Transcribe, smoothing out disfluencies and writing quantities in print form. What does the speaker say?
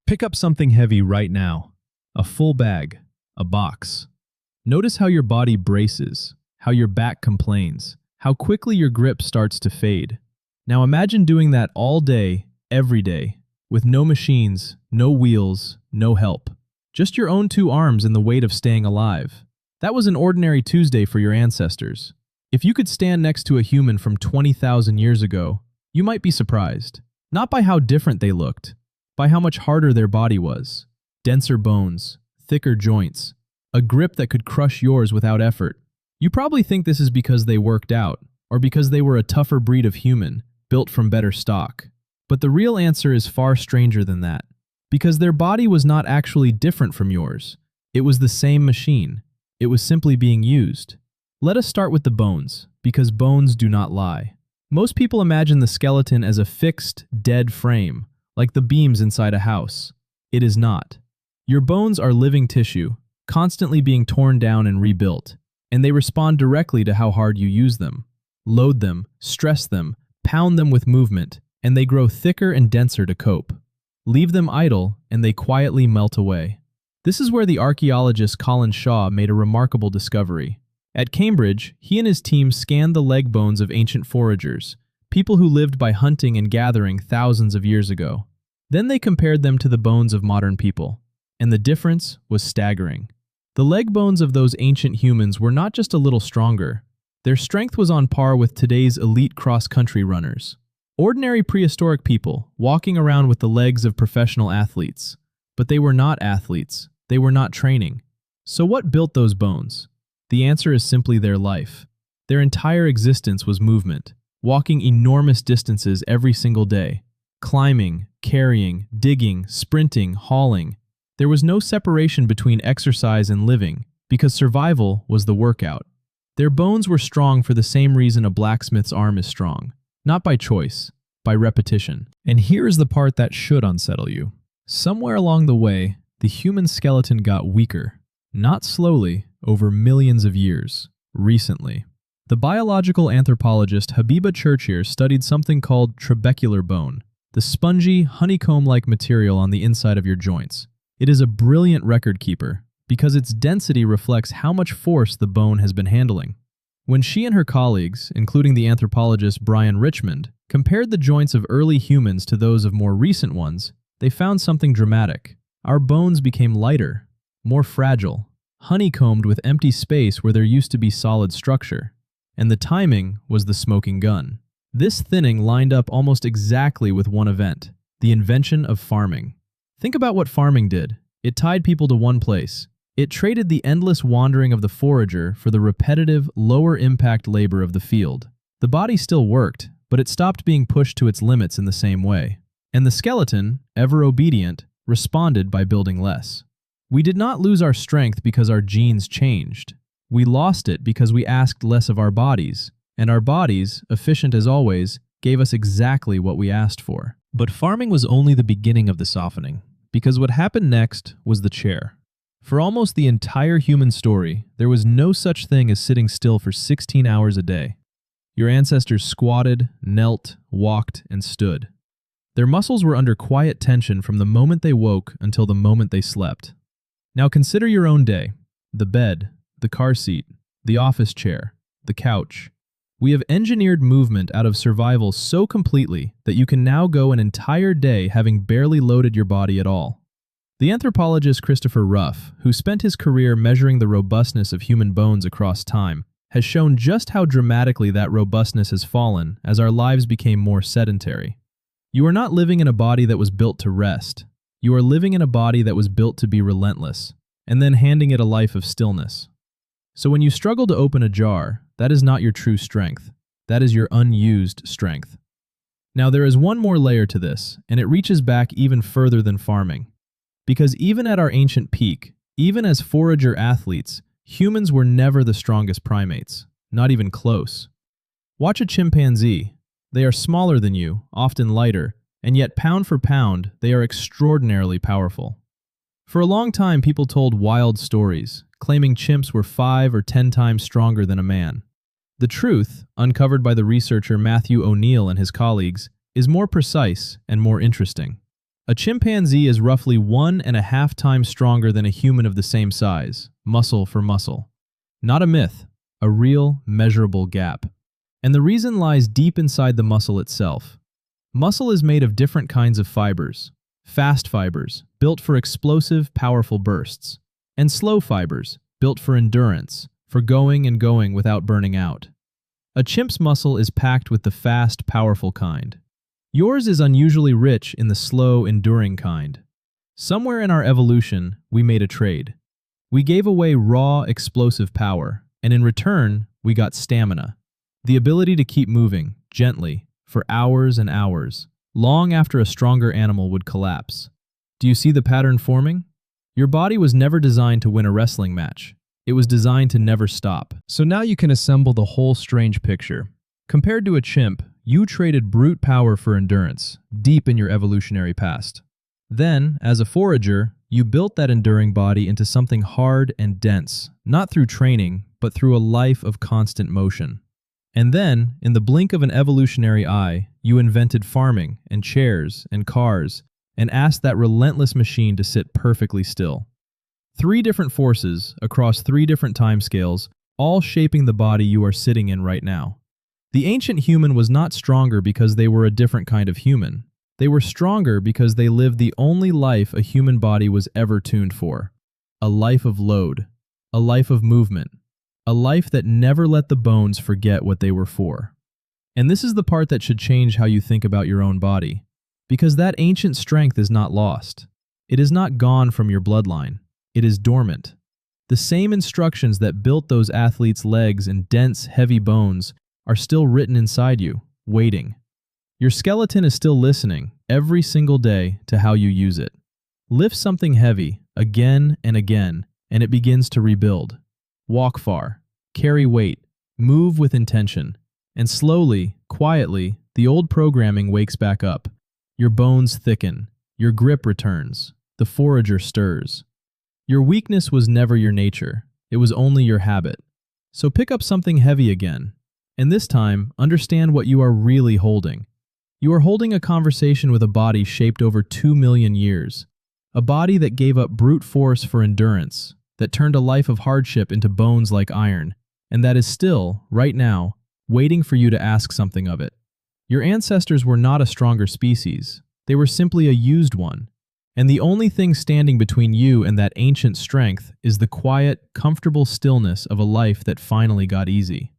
Pick up something heavy right now. A full bag, a box. Notice how your body braces, how your back complains, how quickly your grip starts to fade. Now imagine doing that all day, every day, with no machines, no wheels, no help. Just your own two arms and the weight of staying alive. That was an ordinary Tuesday for your ancestors. If you could stand next to a human from 20,000 years ago, you might be surprised. Not by how different they looked, by how much harder their body was. Denser bones, thicker joints, a grip that could crush yours without effort. You probably think this is because they worked out, or because they were a tougher breed of human, built from better stock. But the real answer is far stranger than that. Because their body was not actually different from yours. It was the same machine. It was simply being used. Let us start with the bones, because bones do not lie. Most people imagine the skeleton as a fixed, dead frame, like the beams inside a house. It is not. Your bones are living tissue, constantly being torn down and rebuilt, and they respond directly to how hard you use them. Load them, stress them, pound them with movement, and they grow thicker and denser to cope. Leave them idle, and they quietly melt away. This is where the archaeologist Colin Shaw made a remarkable discovery. At Cambridge, he and his team scanned the leg bones of ancient foragers, people who lived by hunting and gathering thousands of years ago. Then they compared them to the bones of modern people, and the difference was staggering. The leg bones of those ancient humans were not just a little stronger. Their strength was on par with today's elite cross-country runners. Ordinary prehistoric people, walking around with the legs of professional athletes. But they were not athletes. They were not training. So what built those bones? The answer is simply their life. Their entire existence was movement, walking enormous distances every single day, climbing, carrying, digging, sprinting, hauling. There was no separation between exercise and living, because survival was the workout. Their bones were strong for the same reason a blacksmith's arm is strong. Not by choice, by repetition. And here is the part that should unsettle you. Somewhere along the way, the human skeleton got weaker. Not slowly, over millions of years. Recently. The biological anthropologist Habiba Churchier studied something called trabecular bone, the spongy, honeycomb-like material on the inside of your joints. It is a brilliant record keeper, because its density reflects how much force the bone has been handling. When she and her colleagues, including the anthropologist Brian Richmond, compared the joints of early humans to those of more recent ones, they found something dramatic. Our bones became lighter, more fragile, honeycombed with empty space where there used to be solid structure. And the timing was the smoking gun. This thinning lined up almost exactly with one event, the invention of farming. Think about what farming did. It tied people to one place. It traded the endless wandering of the forager for the repetitive, lower-impact labor of the field. The body still worked, but it stopped being pushed to its limits in the same way. And the skeleton, ever obedient, responded by building less. We did not lose our strength because our genes changed. We lost it because we asked less of our bodies, and our bodies, efficient as always, gave us exactly what we asked for. But farming was only the beginning of the softening, because what happened next was the chair. For almost the entire human story, there was no such thing as sitting still for 16 hours a day. Your ancestors squatted, knelt, walked, and stood. Their muscles were under quiet tension from the moment they woke until the moment they slept. Now consider your own day. The bed, the car seat, the office chair, the couch. We have engineered movement out of survival so completely that you can now go an entire day having barely loaded your body at all. The anthropologist Christopher Ruff, who spent his career measuring the robustness of human bones across time, has shown just how dramatically that robustness has fallen as our lives became more sedentary. You are not living in a body that was built to rest. You are living in a body that was built to be relentless, and then handing it a life of stillness. So when you struggle to open a jar, that is not your true strength. That is your unused strength. Now there is one more layer to this, and it reaches back even further than farming. Because even at our ancient peak, even as forager athletes, humans were never the strongest primates, not even close. Watch a chimpanzee. They are smaller than you, often lighter, and yet pound for pound, they are extraordinarily powerful. For a long time, people told wild stories, claiming chimps were 5 or 10 times stronger than a man. The truth, uncovered by the researcher Matthew O'Neill and his colleagues, is more precise and more interesting. A chimpanzee is roughly 1.5 times stronger than a human of the same size, muscle for muscle. Not a myth, a real, measurable gap. And the reason lies deep inside the muscle itself. Muscle is made of different kinds of fibers. Fast fibers, built for explosive, powerful bursts. And slow fibers, built for endurance, for going and going without burning out. A chimp's muscle is packed with the fast, powerful kind. Yours is unusually rich in the slow, enduring kind. Somewhere in our evolution, we made a trade. We gave away raw, explosive power, and in return, we got stamina. The ability to keep moving, gently, for hours and hours, long after a stronger animal would collapse. Do you see the pattern forming? Your body was never designed to win a wrestling match. It was designed to never stop. So now you can assemble the whole strange picture. Compared to a chimp, you traded brute power for endurance, deep in your evolutionary past. Then, as a forager, you built that enduring body into something hard and dense, not through training, but through a life of constant motion. And then, in the blink of an evolutionary eye, you invented farming and chairs and cars, and asked that relentless machine to sit perfectly still. 3 different forces across 3 different timescales, all shaping the body you are sitting in right now. The ancient human was not stronger because they were a different kind of human. They were stronger because they lived the only life a human body was ever tuned for. A life of load. A life of movement. A life that never let the bones forget what they were for. And this is the part that should change how you think about your own body. Because that ancient strength is not lost. It is not gone from your bloodline. It is dormant. The same instructions that built those athletes' legs and dense, heavy bones are still written inside you, waiting. Your skeleton is still listening, every single day, to how you use it. Lift something heavy, again and again, and it begins to rebuild. Walk far, carry weight, move with intention, and slowly, quietly, the old programming wakes back up. Your bones thicken, your grip returns, the forager stirs. Your weakness was never your nature, it was only your habit. So pick up something heavy again. And this time, understand what you are really holding. You are holding a conversation with a body shaped over 2 million years. A body that gave up brute force for endurance, that turned a life of hardship into bones like iron, and that is still, right now, waiting for you to ask something of it. Your ancestors were not a stronger species. They were simply a used one. And the only thing standing between you and that ancient strength is the quiet, comfortable stillness of a life that finally got easy.